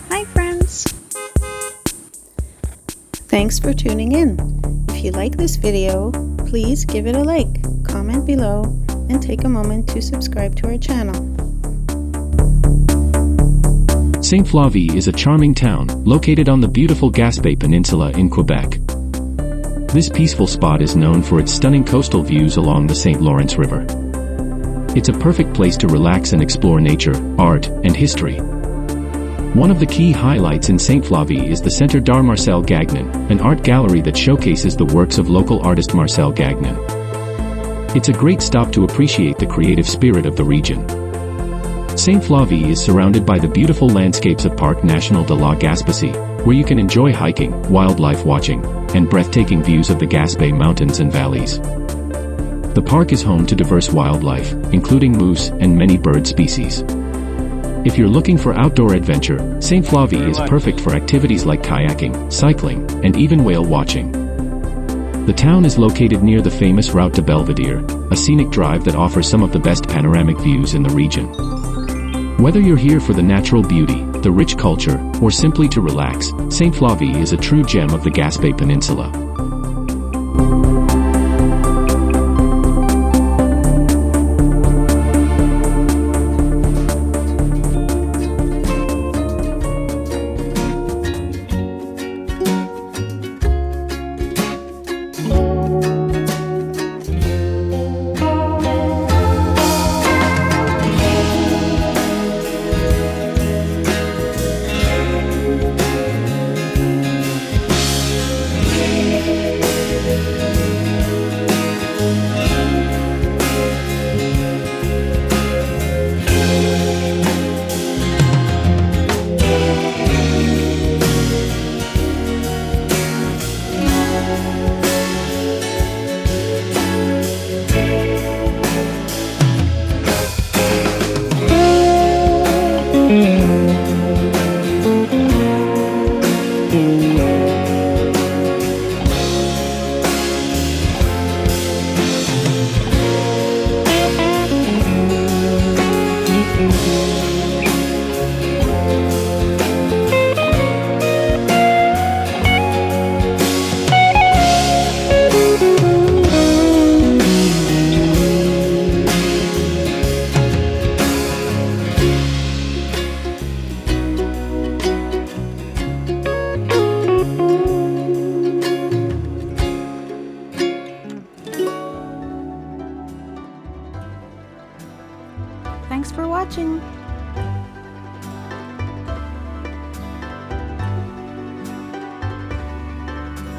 Hi friends! Thanks for tuning in. If you like this video, please give it a like, comment below, and take a moment to subscribe to our channel. Sainte-Flavie is a charming town, located on the beautiful Gaspé Peninsula in Quebec. This peaceful spot is known for its stunning coastal views along the St. Lawrence River. It's a perfect place to relax and explore nature, art, and history. One of the key highlights in Sainte-Flavie is the Centre d'Art Marcel Gagnon, an art gallery that showcases the works of local artist Marcel Gagnon. It's a great stop to appreciate the creative spirit of the region. Sainte-Flavie is surrounded by the beautiful landscapes of Parc National de la Gaspésie, where you can enjoy hiking, wildlife watching, and breathtaking views of the Gaspé mountains and valleys. The park is home to diverse wildlife, including moose and many bird species. If you're looking for outdoor adventure, Sainte-Flavie is perfect for activities like kayaking, cycling, and even whale watching. The town is located near the famous Route de Belvedere, a scenic drive that offers some of the best panoramic views in the region. Whether you're here for the natural beauty, the rich culture, or simply to relax, Sainte-Flavie is a true gem of the Gaspé Peninsula.